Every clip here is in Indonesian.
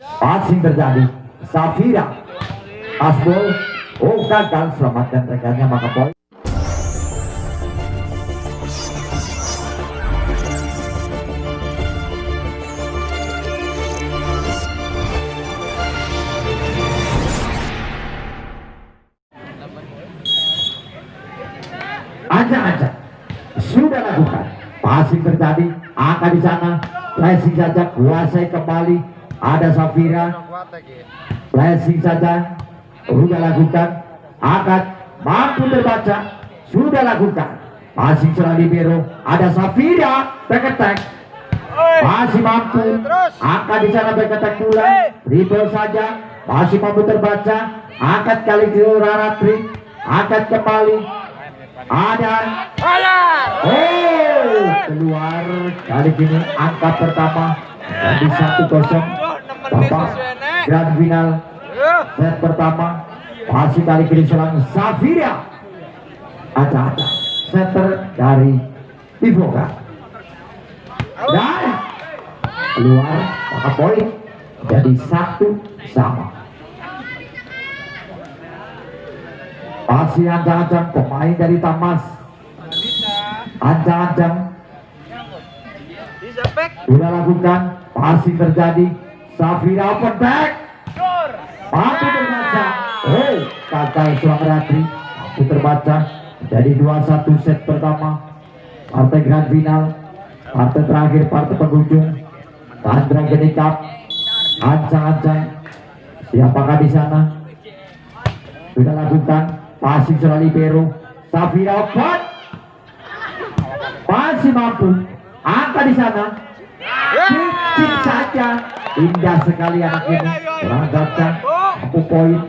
Passing terjadi. Safira Asbol. Oh, gagal, selamatkan rekannya, maka poin. Aja sudah lakukan. Passing terjadi. Angka di sana. Flashing saja, kuasai kembali. Ada Safira. Flashing saja. Sudah lakukan. Angkat. Mampu terbaca. Sudah lakukan. Passing serang libero. Ada Safira. Back attack. Masih mampu. Angkat di sana, back attack pula. Dribble saja. Masih mampu terbaca. Angkat kali ke Ratri. Angkat kembali. Ada. Oh, keluar. Kali ini angka pertama jadi 1-0. Babak grand final set pertama. Masih kali ini serang Safira. Ada setter dari Ivoka. Dan keluar, maka poin jadi 1-1. Masih ancang-ancang pemain dari Tamas. Ancang-ancang sudah lakukan. Masih terjadi. Safira open back. Mampu terbaca. Oh, gagal serang Ratri. Mampu terbaca. Jadi 2-1 set pertama. Partai grand final. Partai terakhir, partai penghujung. Tandra Genikap. Ancang-ancang. Siapakah di sana? Sudah lakukan. Passing serang libero. Safira open. Masih mampu. Angka di sana. Cicik saja. Indah sekali anak ini. Melanggarkan. Mampu poin.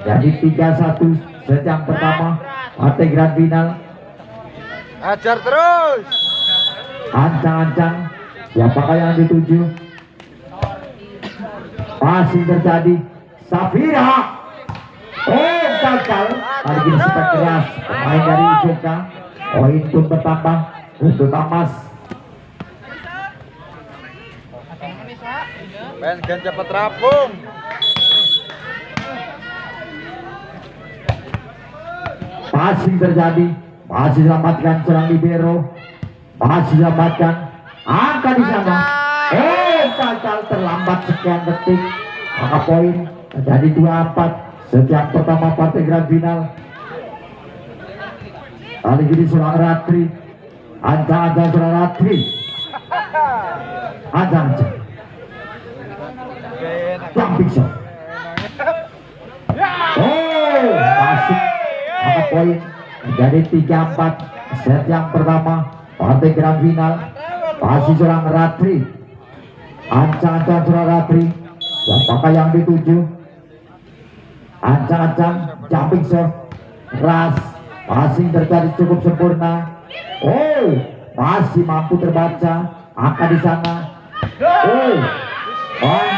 Jadi 3-1 set yang pertama. Partai grand final. Ajar terus. Ancang-ancang. Siapakah yang dituju? Passing terjadi. Safira. Oh, gagal. Kali ini sempat keras pemain dari Ijoka. Poin pun bertambah untuk Tamas. Ben gan cepat rampung. Passing terjadi. Masih selamatkan serang libero. Masih selamatkan. Angka di sana. Oh, gagal, terlambat sekian detik. Maka poin menjadi 2-4. Sejak pertama partai grand final. Kali ini serang Ratri. Ancang-ancang serang Ratri. Ancang-ancang. Jumping shot. Oh, masuk. Maka poin menjadi 3-4. Set yang pertama partai grand final. Masih serang Ratri. Ancang-ancang serang Ratri. Siapakah yang dituju? Ancang-ancang, jumping shot, keras, passing terjadi cukup sempurna. Oh, masih mampu terbaca. Angka di sana. Oh,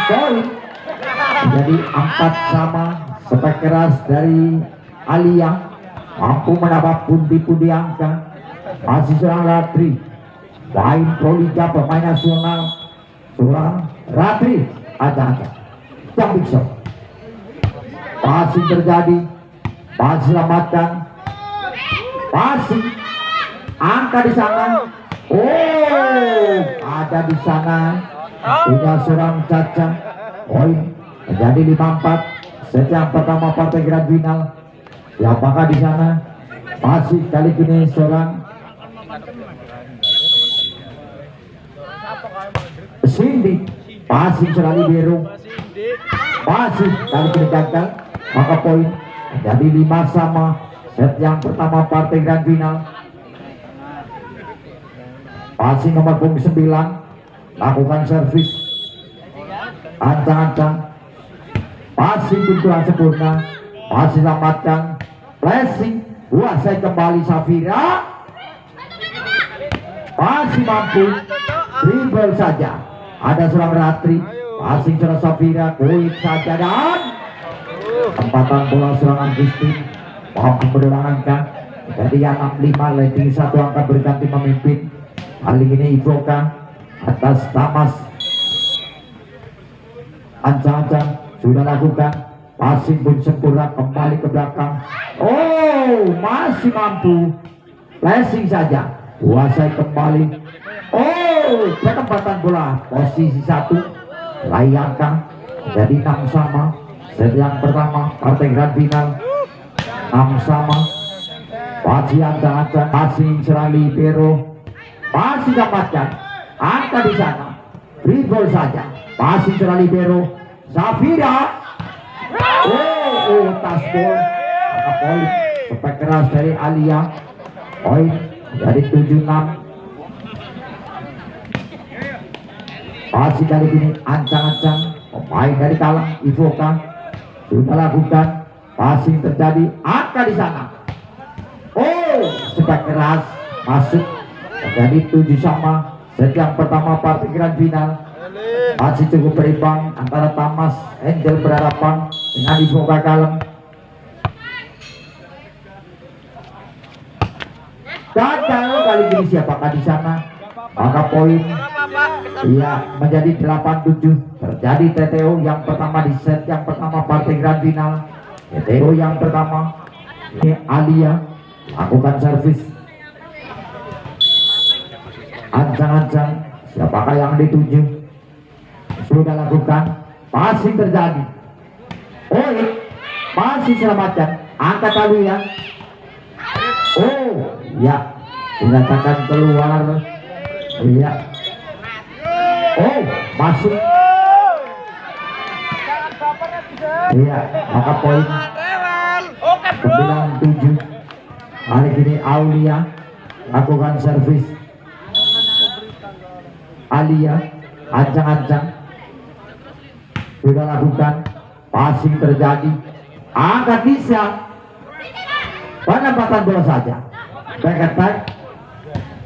poin. Jadi 4 sama. Sepak keras dari Alia. Mampu menambah pundi-pundi angka. Masih serang Ratri. Main Proliga, pemain nasional. Serang Ratri. Ancang-ancang, jumping shot. Passing terjadi. Passing selamatkan. Passing. Angka di sana. Oh, ada di sana. Punya seorang Caca. Poin menjadi 5-4. Set yang pertama partai grand final. Siapakah di sana? Masih kali ini seorang Cindy. Passing serang libero. Masih kali ini gagal. Maka poin jadi 5 sama. Set yang pertama partai grand final. Passing nomor 9 lakukan servis. Ancang-ancang. Passing benturan sempurna. Masih selamatkan. Flashing. Kuasai kembali Safira. Masih mampu. Dribble saja. Ada serang Ratri. Passing serang Safira. Kuit saja dan tempatan bola serangan Gusti. Mampu menurunkan. Jadi 65 leading 1 angka berganti memimpin. Kali ini Ivoka atas Tamas. Ancang-ancang sudah lakukan passing pun sempurna kembali ke belakang. Oh, masih mampu flashing saja, kuasai kembali. Oh, penempatan bola posisi 1 layakkan jadi 6 sama. Set yang pertama partai grand final 6 sama. Masih ancang-ancang, passing serang libero, masih dapatkan angka di sana. Free ball saja, passing serang libero Safira. Oh, tas ball, maka poin sampai keras dari Alia. Poin dari 7-6. Masih kali ini ancang-ancang pemain dari Talang Ivoka sudah lakukan passing terjadi angka di sana. Oh, sampai keras masuk terjadi 7 sama. Set yang pertama partai grand final masih cukup berimbang antara Tamas Angel Berharapan dengan Ivoka Kalem. Gagal kali ini siapakah di sana? Maka poin ya menjadi 8-7. Terjadi TTO yang pertama di set yang pertama partai grand final. TTO yang pertama ini Alia lakukan servis. Ancang-ancang siapakah yang dituju? Sudah lakukan passing terjadi. Oh, masih selamatkan angkat kali ya. Oh ya, dinyatakan keluar. Iya. Oh, masuk. Iya, maka poin 9-7. Hari ini Aulia lakukan servis. Alia ancang-ancang sudah lakukan passing terjadi. Angkat bisa. Penempatan bola saja. Back attack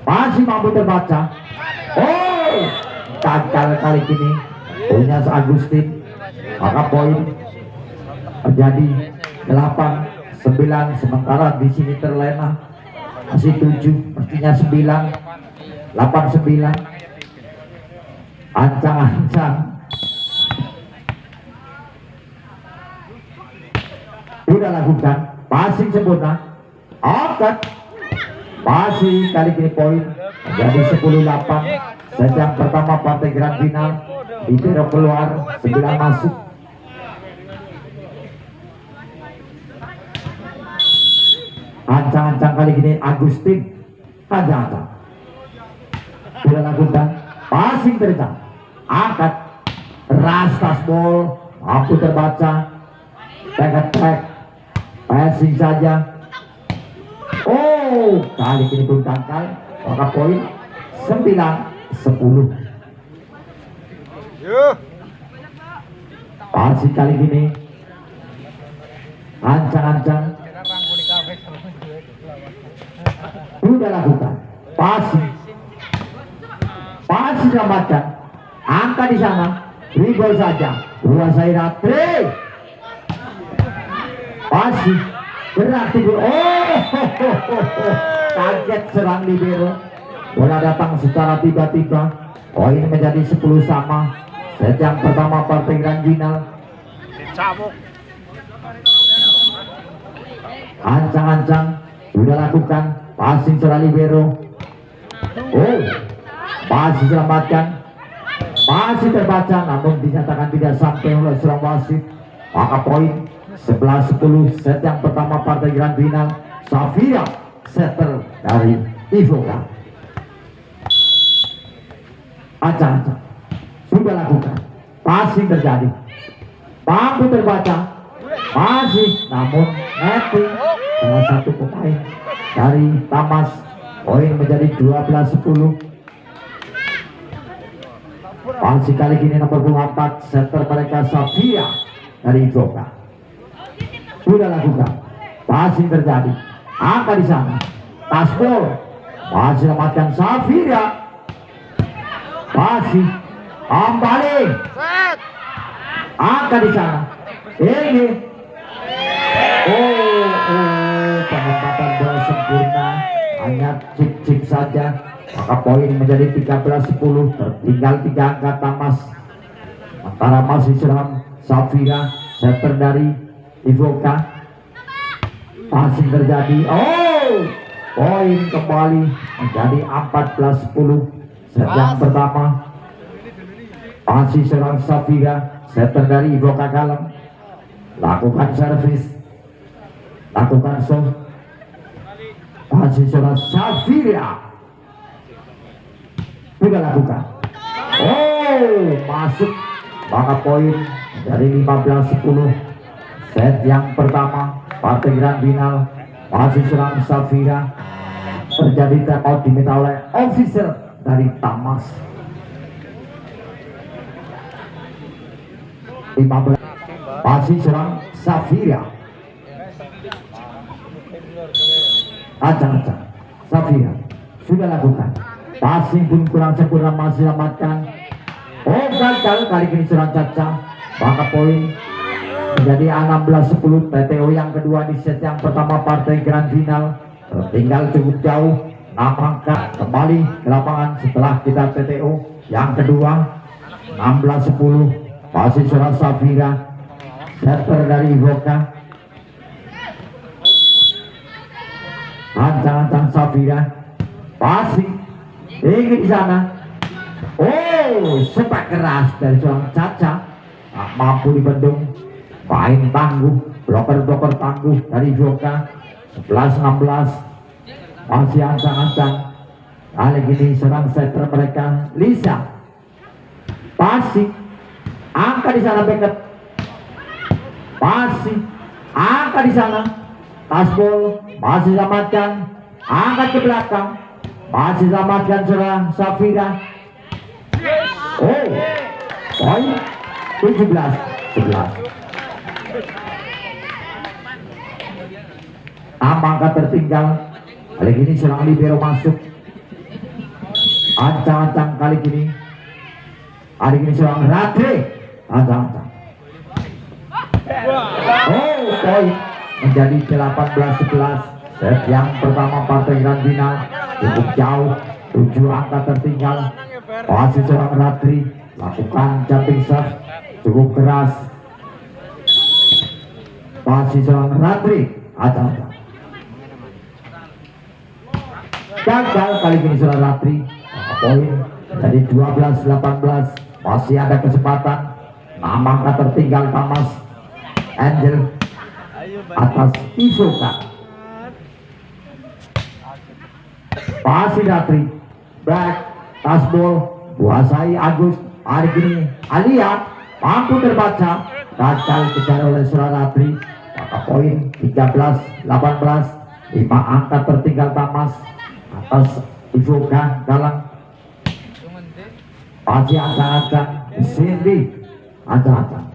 masih mampu terbaca. Oh, gagal kali ini punya Agustin. Maka poin terjadi 8-9. Sementara di sini terlena masih 7, mestinya 9. 8-9. Ancang-ancang sudah lakukan passing sempurna. Angkat masih kali ini poin menjadi 10-8. Set yang pertama partai grand final Libero keluar, 9 masuk. Ancang-ancang kali ini Agustin. Ancang-ancang sudah lakukan passing terjadi. Angkat rastas ball mampu terbaca. Back attack passing saja. Oh, kali ini pun gagal. Maka poin 9-10. Passing kali ini ancang-ancang sudah lakukan passing selamatkan angka di sana. Ribol saja kuasai Ratri. Passing beraktif. Oh, kaget serang libero. Bola datang secara tiba-tiba. Poin menjadi 10 sama. Set yang pertama partai grand final. Ancang-ancang sudah lakukan passing serang libero. Oh, masih selamatkan, masih terbaca, namun dinyatakan tidak sampai oleh serang wasit. Maka poin 11-10. Set yang pertama partai grand final Safira setter dari Ivoka. Ancang-ancang sudah lakukan passing terjadi, mampu terbaca, masih namun netting salah satu pemain dari Tamas. Poin menjadi 12-10. Masih kali ini nomor 4 setter mereka Safira dari Ivoka. Sudah lakukan passing terjadi, angka di sana, tasbol masih selamatkan Safira. Masih kembali angka di sana. Ini penempatan bola sempurna, hanya cip-cip saja. Maka poin menjadi 13-10. Tertinggal 3 angka Tamas. Tara masih serang Safira, setter dari Ivoka. Passing terjadi. Oh, poin kembali menjadi 14-10. Set yang pertama masih serang Safira, setter dari Ivoka Kalem. Lakukan servis, lakukan serve. Masih serang Safira, sudah lakukan. Oh, masuk, maka poin dari 15-10. Set yang pertama partai grand final masih serang Safira. Terjadi time out diminta oleh officer dari Tamas. 15 masih serang Safira. Acang-acang Safira sudah lakukan. Passing pun kurang sempurna, masih selamatkan. Oh, gagal kali ini serang Caca. Maka poin menjadi 16-10. TTO yang kedua di set yang pertama partai grand final tertinggal cukup jauh 6 angka. Kembali ke lapangan setelah kita TTO yang kedua 16-10. Masih serang Safira, setter dari Ivoka. Ancang-ancang Safira, passing tinggi di sana. Oh, sepak keras dari seorang Caca, tak mampu dibendung. Main tangguh, bloker-bloker tangguh dari Ivoka. 11-16. Masih ancang-ancang. Kali ini serang setter mereka Lisa. Passing, angka di sana Beckett. Passing, angka di sana. Tasbol masih selamatkan, angkat ke belakang, masih selamatkan serang Safira. Oh, poin 17-11. 6 angka tertinggal. Kali ini serang libero masuk. Ancang-ancang kali ini. Kali ini serang Radre. Ancang-ancang. Oh, poin menjadi 18-11. Set yang pertama partai grand final cukup jauh, 7 angka tertinggal. Masih serang Radri, lakukan jumping serve cukup keras. Masih serang Radri, ada gagal kali ini serang Radri. Poin dari 12-18. Masih ada kesempatan. 6 angka tertinggal Tamas Angel atas Ivoka. Masih Radri, back tasbol, kuasai Agus. Hari ini Alia mampu terbaca, gagal kejar oleh Radri. Maka poin 13-18. 5 angka tertinggal Tamas atas Ivoka Galang. Masih ancang-ancang Cindy, ancang-ancang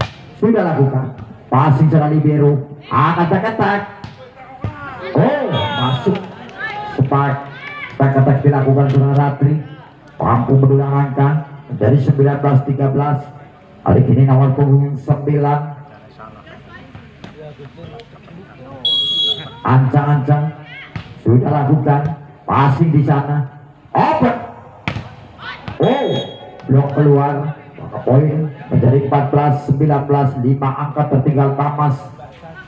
sudah lakukan. Passing secara libero, angkat-angkat. Oh, masuk spark. Attack dilakukan seorang Radri, mampu mendulang angka dari 19-13. Hari ini nomor punggung 9. Ancang-ancang sudah lakukan. Passing di sana, open. Oh, blok keluar. Maka poin menjadi 14-19. 5 angka tertinggal Tamas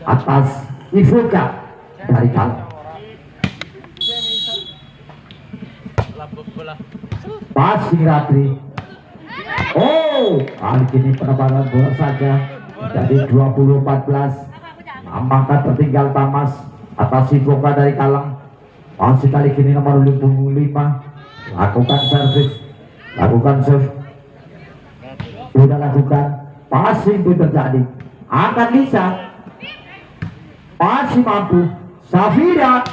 atas Ivoka dari Kalang. Passing Radri. Oh, kali ini penebalan bola saja menjadi 20-14. 6 angka tertinggal Tamas atas Ivoka dari Kalang. Masih kali ini nomor 55. Lakukan servis, lakukan serve. Sudah lakukan. Passing pun terjadi. Angkat Lisa. Masih mampu Safira.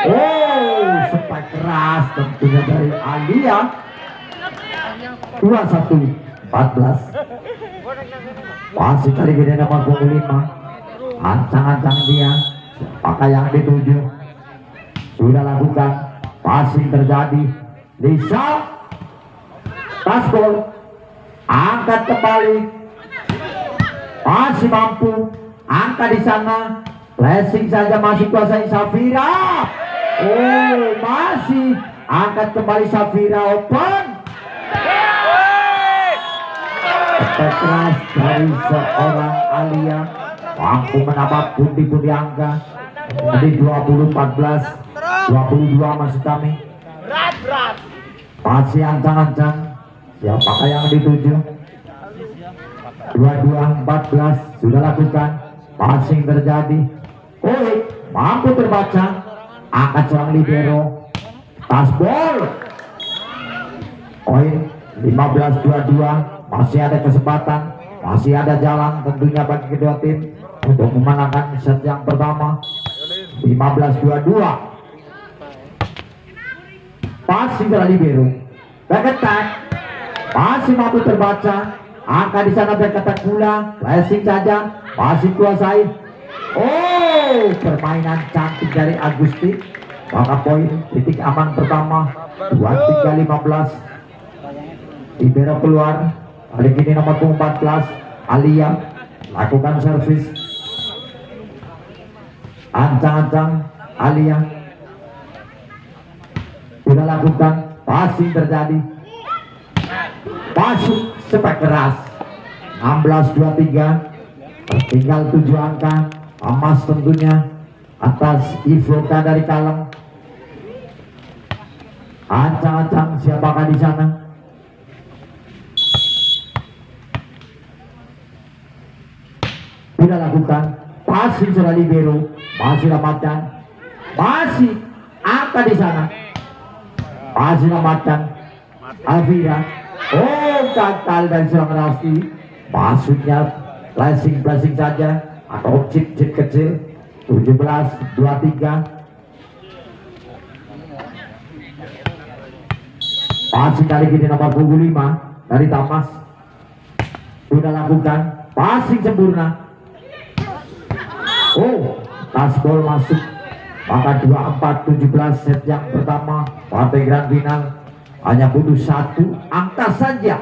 Oh, sepak keras tentunya dari Alia. 21-14. Masih kali ini nomor 25. Ancang-ancang dia. Apakah yang dituju? Sudah lakukan. Passing terjadi. Lisa. Tasbol. Angkat kembali. Masih mampu. Angkat di sana. Flashing saja masih kuasai Safira. Oh, masih angkat kembali Safira, open. Attack keras dari seorang Alia mampu menambah pundi-pundi angka jadi 20-14, 22 maksud kami. Masih ancang-ancang siapakah yang dituju. 22-14 sudah lakukan, passing terjadi. Mampu terbaca, angkat seorang libero, tasbol. Poin 15-22, masih ada kesempatan, masih ada jalan tentunya bagi kedua tim untuk memenangkan set yang pertama. 15-22, passing dari libero, back attack, masih mampu terbaca, angka di sana back attack pula, flashing saja, masih kuasai. Permainan cantik dari Agusti, maka poin titik aman pertama 23-15. Libero keluar, kali ini nomor 14 Alia lakukan servis, ancang-ancang Alia sudah lakukan, passing terjadi, masuk sepak keras. 16-23, tinggal 7 angka. Emas tentunya atas Ivoka dari Kalem. Ancang-ancang siapakah di sana? Sudah lakukan, passing sudah libero, masih lamatan, masih angka di sana, masih lamatan Alvira. Gagal dari seorang Rasti, maksudnya flashing saja atau chip kecil. 17-23, passing kali ini nomor 25 dari Tamas sudah lakukan, passing sempurna. Tasbol masuk, maka 24-17 set yang pertama partai grand final hanya butuh 1 angka saja.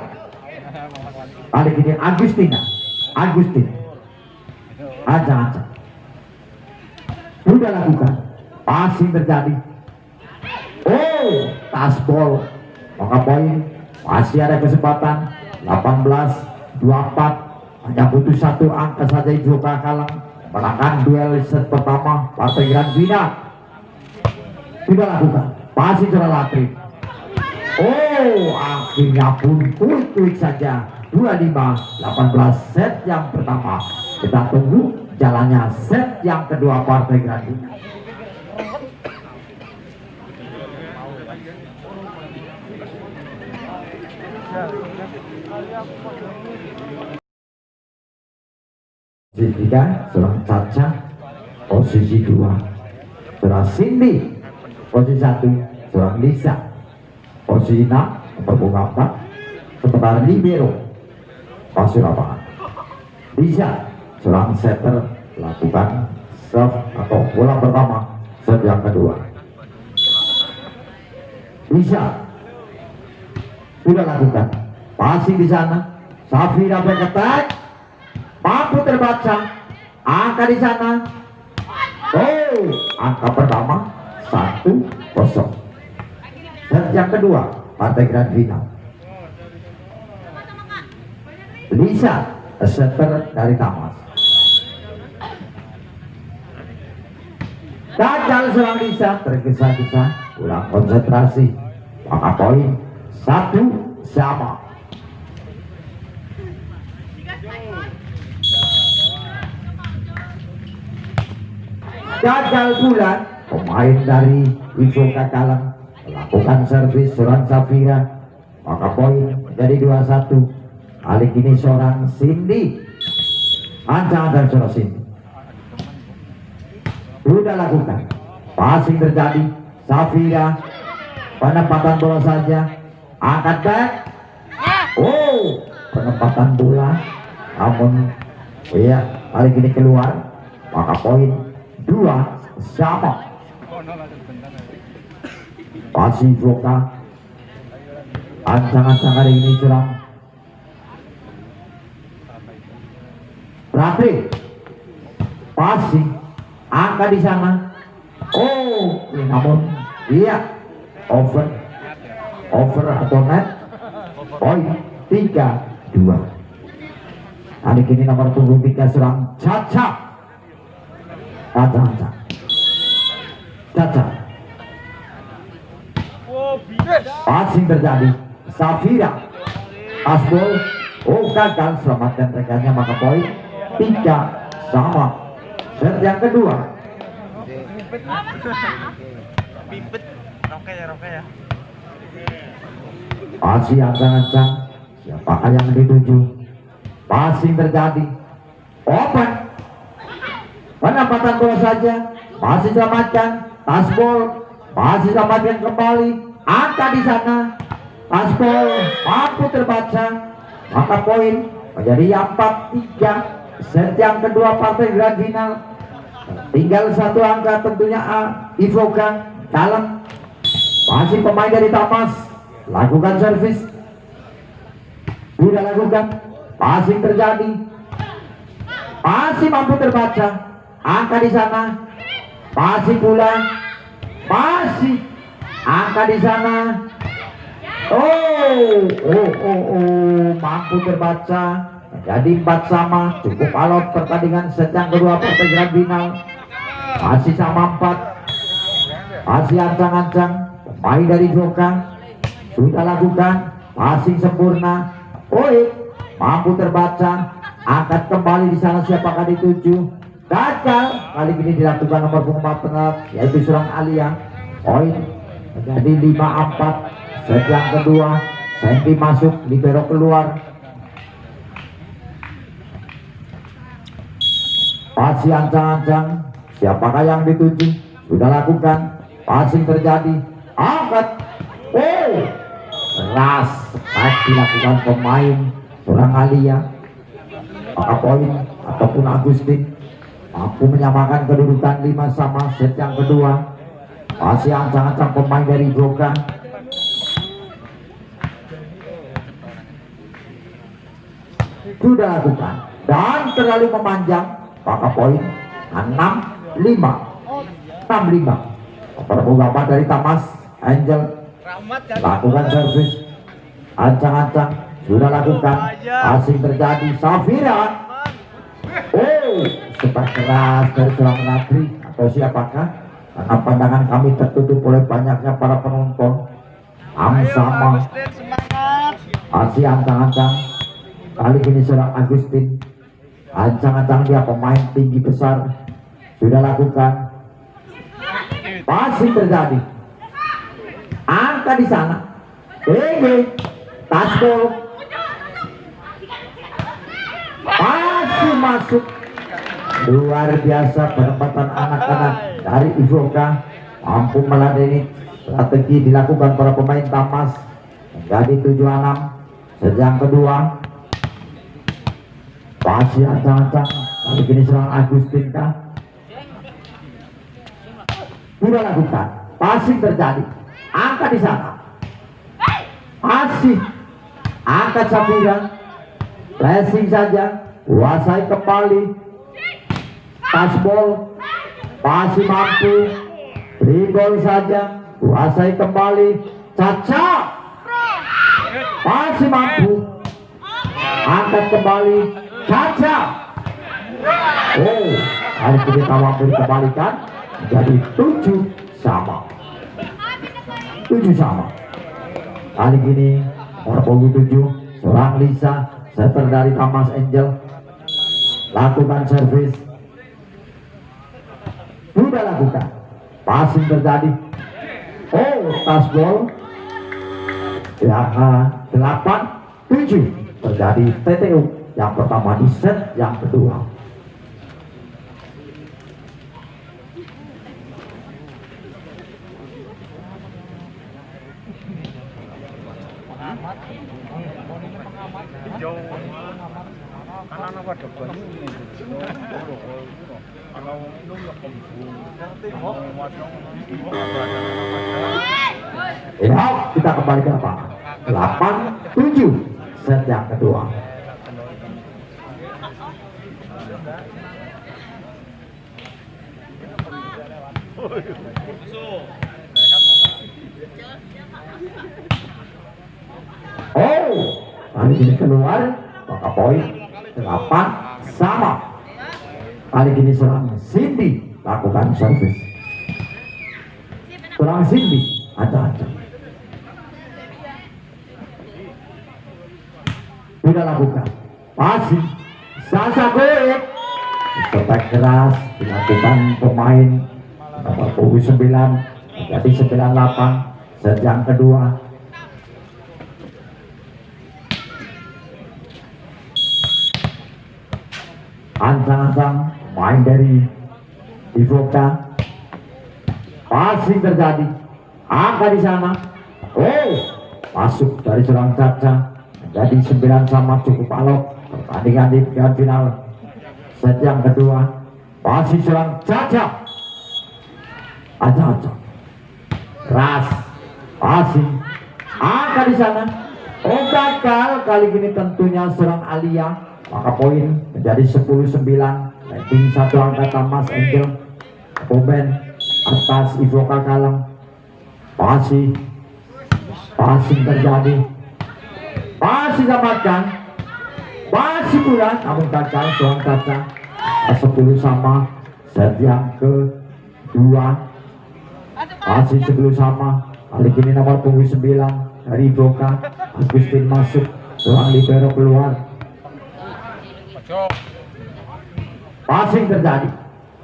Kali ini Agustin aja sudah lakukan, passing terjadi. Tasbol, maka poin masih ada kesempatan. 18-24, hanya butuh 1 angka saja Ivoka Kalem menangkan duel set pertama partai grand final. Sudah lakukan, passing sudah latri. Akhirnya pun kuik saja. 25-18 set yang pertama. Kita tunggu jalannya set yang kedua partai grand final. Posisi 3 seorang Caca, posisi 2 seorang Cindy, posisi 1 seorang Lisa, posisi 6 nomor 4 sementara libero pasir lapangan. Lisa seorang setter lakukan serve atau bola pertama serve yang kedua. Lisa sudah lakukan, passing di sana. Safira back attack, mampu terbaca, angka di sana. Angka pertama 1-0. Dan yang kedua partai grand final. Lisa setter dari Tamas. Gagal seorang Lisa, tergesa-gesa, kurang konsentrasi, maka poin 1 sama. Gagal pula pemain dari Ivoka Kalem melakukan servis seorang Safira, maka poin menjadi 2-1. Kali ini seorang Cindy, ancang seorang Cindy sudah lakukan, passing terjadi. Safira penempatan bola saja, angkat back. Penempatan bola, namun kali ini keluar, maka poin 2 sama. Pasif Ivoka, ancang-ancang hari ini serang Ratri, passing, angka di sana. Namun over atau net, poin 3-2. Kali ini nomor punggung 3 serang Caca. Caca. Passing terjadi. Safira. Asbol. Oh, gagal, selamatkan rekannya, maka poin 3-sama. Set yang kedua. Masih ancang-ancang. Siapakah yang dituju? Passing terjadi. Open. Penempatan bola saja. Masih selamatkan. Asbol. Masih selamatkan kembali. Angka di sana. Asbol mampu terbaca. Maka poin menjadi 4-3. Set yang kedua partai grand final. Tinggal satu angka tentunya Ivoka dalam. Masih pemain dari Tamas. Lakukan servis. Sudah lakukan. Passing terjadi. Masih mampu terbaca. Angka di sana. Masih pula. Masih angka di sana. Mampu terbaca. Jadi 4-sama. Cukup alot pertandingan sedang kedua partai grand final. Masih sama 4. Masih ancang-ancang. Pemain dari Joka sudah lakukan. Passing sempurna. Mampu terbaca. Angkat kembali di sana, siapakah dituju? Gagal. Kali ini dilakukan nomor punggung 4 yaitu serang Alia. Poin menjadi 5-4. Set yang kedua, Senti masuk, libero keluar. Masih ancang-ancang. Siapakah yang dituju? Sudah lakukan. Passing terjadi. Angkat. Keras. Dilakukan pemain serang Alia. Maka poin ataupun Agustin mampu menyamakan kedudukan 5-sama. Set yang kedua. Masih ancang-ancang pemain dari Joka. Sudah lakukan dan terlalu memanjang, maka poin 6-5. 6-5. Perbuatan dari Tamas Angel lakukan servis. Ancang-ancang sudah lakukan. Asing terjadi. Safira. Sempat keras dari seorang Natri atau siapakah? Karena pandangan kami tertutup oleh banyaknya para penonton. Sama. Masih ancang-ancang. Kali ini seorang Agustin. Ancang-ancang dia pemain tinggi besar. Sudah lakukan. Passing terjadi. Angka di sana. Tasbol. Masih masuk. Luar biasa penempatan anak-anak dari Ivoka. Mampu meladeni strategi dilakukan para pemain Tamas. Menjadi 7-6. Sejam kedua. Masih ancang-ancang. Kali ini serang Agustin kah? Sudah lakukan. Passing terjadi. Angka di sana. Masih angkat Safira. Pressing saja. Kuasai kembali. Tasbol. Masih mampu. Dribble saja. Kuasai kembali. Caca. Masih mampu. Angkat kembali. Caca. Hari ini mampu dikembalikan. Jadi 7-sama. 7-sama. Kali ini nomor punggung 7 seorang Lisa, setter dari Tamas Angel. Lakukan servis. Sudah lakukan. Passing terjadi. Tasbol. Yang 8-7 terjadi TTU yang pertama di set yang kedua. Ya, kita kembali ke lapangan. 8-7 set yang kedua. Kali ini keluar, maka poin 8 sama. Kali ini serang Cindy lakukan servis. Serang Cindy ada. Sudah lakukan passing Sasa Goek. Sepak keras dilakukan pemain nomor punggung 9 jadi 98 set yang kedua. Ancang-ancang main dari Ivoka. Passing terjadi, angka di sana. Oh, masuk dari serang Caca. Jadi 9 sama cukup alok. Pertandingan di grand final set yang kedua. Passing serang Caca. Aja. Ras. Passing, angka di sana. Oh, gagal. Kali ini tentunya serang Alia. Maka poin menjadi 10-9. Rating 1 angka Tamas Angel. Komen atas Ivoka Kalem. Passing terjadi. Masih samakan. Masih bulan namun gagal serang Caca. 10 sama. Set yang kedua. Masih 10 sama. Kali ini nomor punggung 9 dari Ivoka. Agustin masuk. Serang libero keluar. Passing terjadi.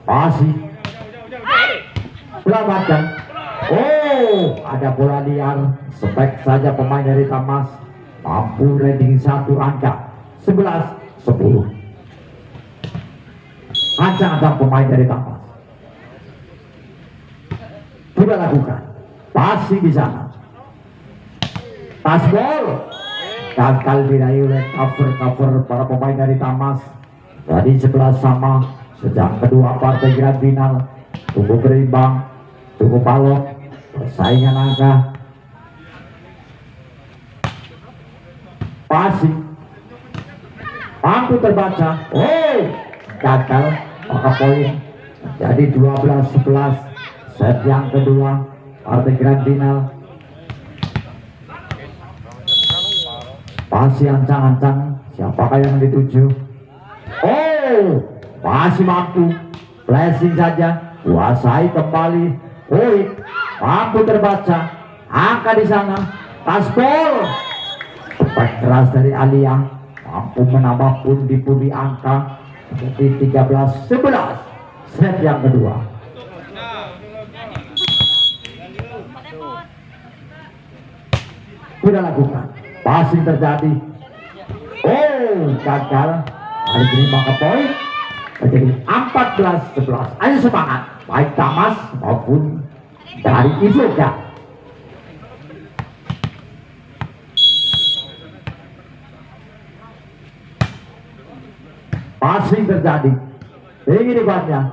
Passing selamatkan. Oh, ada bola liar. Spek saja pemain dari Tamas mampu rating 1 angka 11-10. Ancang-ancang pemain dari Tamas sudah lakukan passing di sana. Tasbol gagal diraih oleh cover para pemain dari Tamas. Jadi 11 sama. Sejak kedua partai grand final. Tunggu berimbang, tunggu balok, persaingan angka. Passing mampu terbaca. Oh, gagal. Maka poin jadi 12-11. Set yang kedua partai grand final. Masih ancang-ancang siapakah yang dituju. Oh, masih mampu. Flashing saja, kuasai kembali. Poin mampu terbaca. Angka di sana. Taspol. Cepat keras dari Alia mampu menambah pundi-pundi angka menjadi 13-11. Set yang kedua. Sudah lakukan. Passing terjadi. Oh, gagal. Kali ini maka poin menjadi 14-11. Ayo semangat, baik Tamas maupun dari Ivoka. Passing terjadi. Tinggi depannya.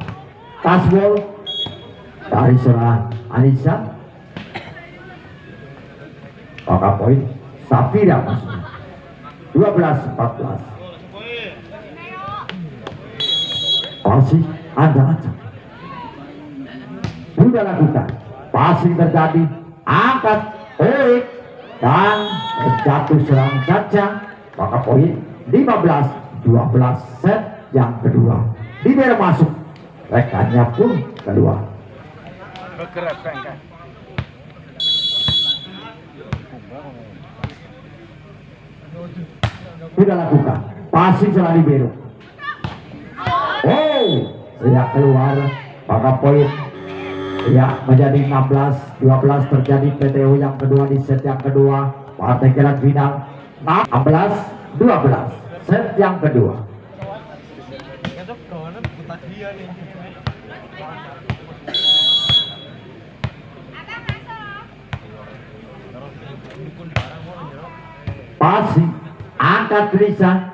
Tasbol dari serang Anissa. Maka poin Safira masuk 12-14. Passing ancang-ancang sudah lakukan. Passing terjadi, angkat poin dan jatuh serang Caca. Maka poin 15-12. Set yang kedua. Libero masuk, rekannya pun keluar. Sudah lakukan. Passing serang libero. Oh, tidak keluar. Maka poin ya menjadi 16-12. Terjadi PTO yang kedua di set yang kedua partai grand final. 16-12. Set yang kedua. Passing, angkat tulisan,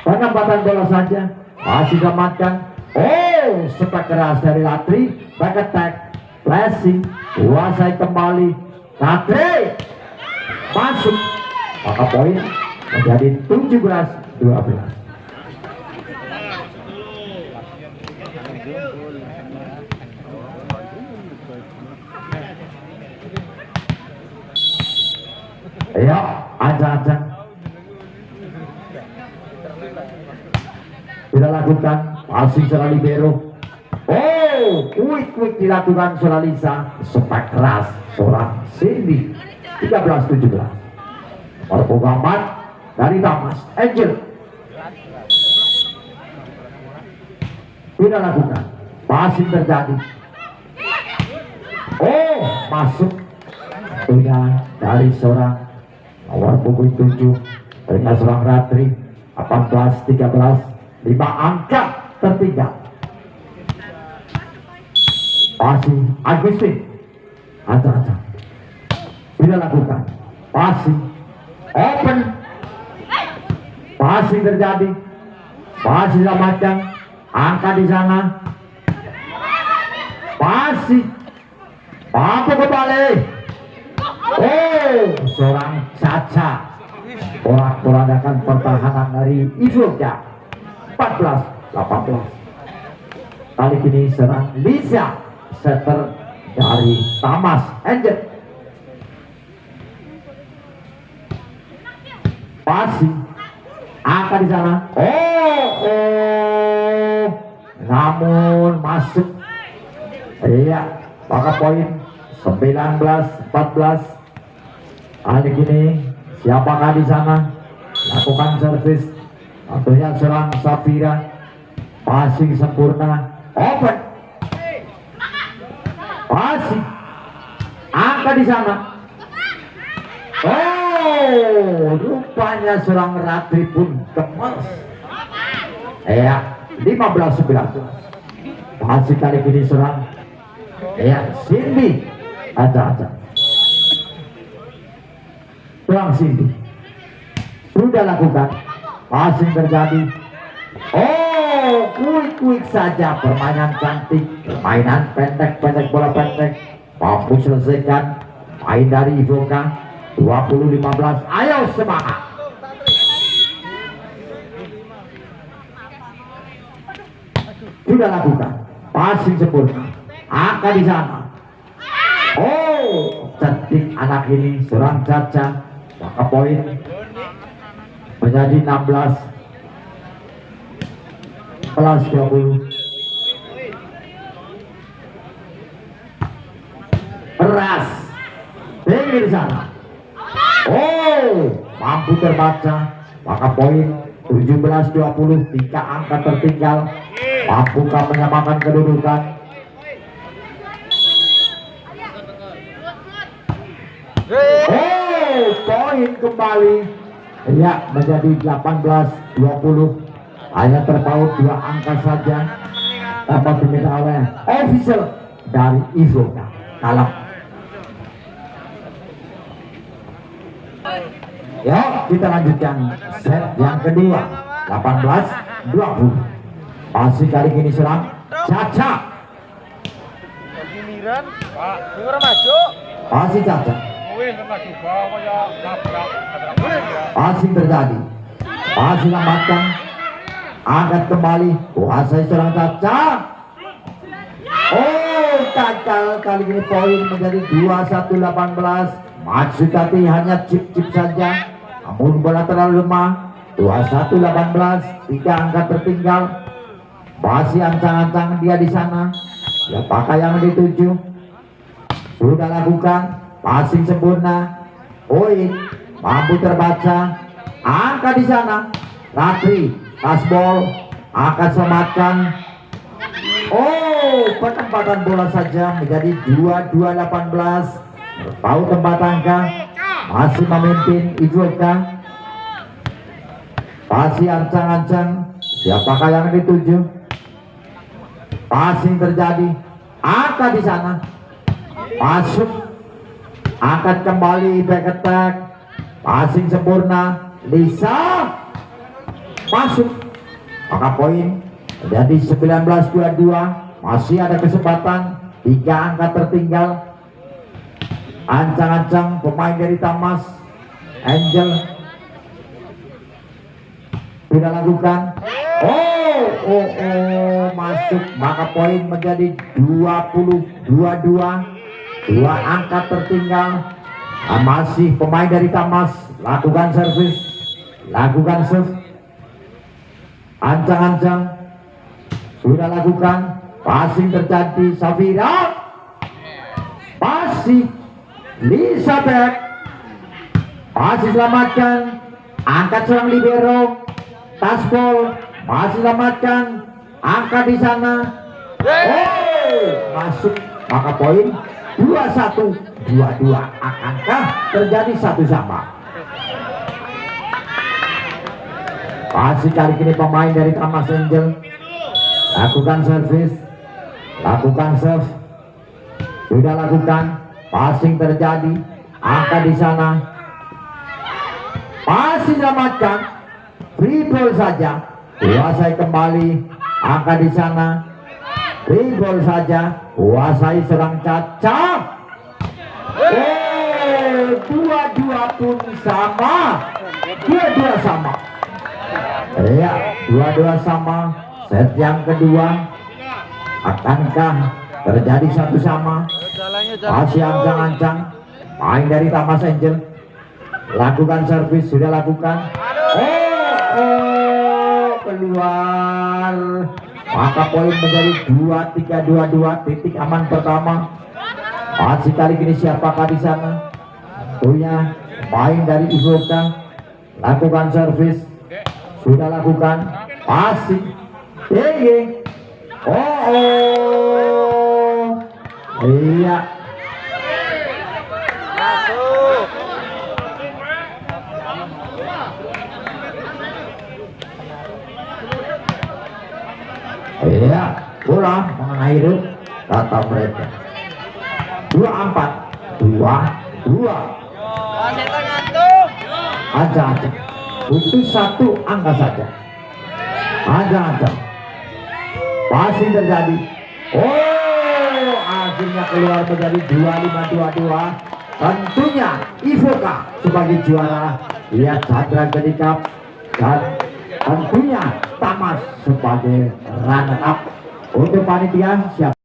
penempatan bola saja, masih selamatkan. Oh, sepak keras dari Latri, back attack, flashing, kuasai kembali, Latri masuk, maka poin menjadi 17-12. Ya, ancang-ancang Sudah lakukan passing seorang libero. Oh, quick dilakukan seorang Lisa, sepak keras seorang Cindy. 13-17. Nomor punggung 4 dari Thomas Angel. Sudah lakukan passing terjadi. Oh, masuk. Sudah dari seorang nomor punggung 7 dengan seorang Ratri. 18-13. 5 angka tertinggal. Passing Agustin. Ancang-ancang. Sudah lakukan passing open. Passing terjadi. Passing selamatkan. Angka di sana. Passing. Mampu kembali. Oh, seorang Caca. Porak-porandakan pertahanan dari Ivoka. 14-18. Kali ini serang Lisa, setter dari Thomas Angel. Passing angka di sana. Oh, namun masuk. Iya, maka poin 19-14. Kali ini siapakah di sana? Lakukan servis. Tentunya serang Safira. Passing sempurna. Open. Passing. Angka di sana. Oh, rupanya serang Ratri pun kemas. Ya, 15-19. Passing kali ini serang. Ya, Cindy. Aja. Serang Cindy. Sudah lakukan. Passing terjadi. Oh, quick saja permainan cantik, permainan pendek bola pendek. Mampu selesaikan main dari Ivoka. 20-15. Ayo semangat. Sudah lakukan passing sempurna. Angka di sana. Oh, cantik anak ini serang Caca. Maka poin menjadi 16-20. Keras tinggi di sana. Oh, mampu terbaca. Maka poin 17-20. 3 angka tertinggal. Mampukah menyamakan kedudukan? Oh, poin kembali. Ya, menjadi 18-20. Hanya terpaut 2 angka saja. Dapat diminta oleh official dari Ivoka. Kalah. Ya, kita lanjutkan set yang kedua. 18-20. Masih kali ini serang Caca. Masih Caca. Passing terjadi. Passing lambatkan. Angkat kembali. Kuasai serang Caca. Oh, gagal. Kali ini poin menjadi 21-18. Maksud tadi hanya chip saja. Namun bola terlalu lemah. 21-18. 3 angka tertinggal. Masih ancang-ancang dia di sana. Ya, pakai yang dituju. Sudah lakukan passing sempurna. Poin mampu terbaca. Angka di sana. Ratri kasbol akan selamatkan. Oh, penempatan bola saja menjadi 22-18. Tahu tempat angka. Masih memimpin Ivoka. Masih ancang-ancang. Siapakah yang dituju? Passing terjadi. Angka di sana. Masuk. Angkat kembali back attack. Passing sempurna. Lisa. Masuk. Maka poin jadi 19-22. Masih ada kesempatan. 3 angka tertinggal. Ancang-ancang pemain dari Thomas Angel. Sudah lakukan. Oh, masuk. Maka poin menjadi 20-22. 2 angka tertinggal. Masih pemain dari Thomas. Lakukan servis. Lakukan serve. ancang-ancang sudah lakukan, passing terjadi, Safira masih Elizabeth masih selamatkan, angkat serang libero, Taspol masih selamatkan, angkat di sana, masuk, maka poin 21-22. Akankah terjadi satu sama? Masih kali ini pemain dari Thomas Angel lakukan servis, lakukan serve, sudah lakukan, passing terjadi, angkat di sana, masih selamatkan, free ball saja, kuasai kembali, angkat di sana, free ball saja, kuasai serang Caca. Dua-dua pun sama, dua-dua sama. Ya, dua-dua sama. Set yang kedua, akankah terjadi satu sama? Masih ancang-ancang, main dari Thomas Angel, lakukan servis, sudah lakukan. Keluar, maka poin menjadi 23-22. Titik aman pertama. Masih kali ini siapakah di sana? Punya main dari Ivoka, lakukan servis, sudah lakukan, masih tinggi. Iya, Masuk. iya, pulang mengenai itu kata mereka. 24-22. Setan ngantuk. Aja, butuh satu angka saja. Aja. Passing terjadi. Akhirnya keluar menjadi 25-22. Tentunya Ivoka sebagai juara, lihat Chandra Gedikap, dan tentunya Thomas sebagai runner up. Untuk panitia siap.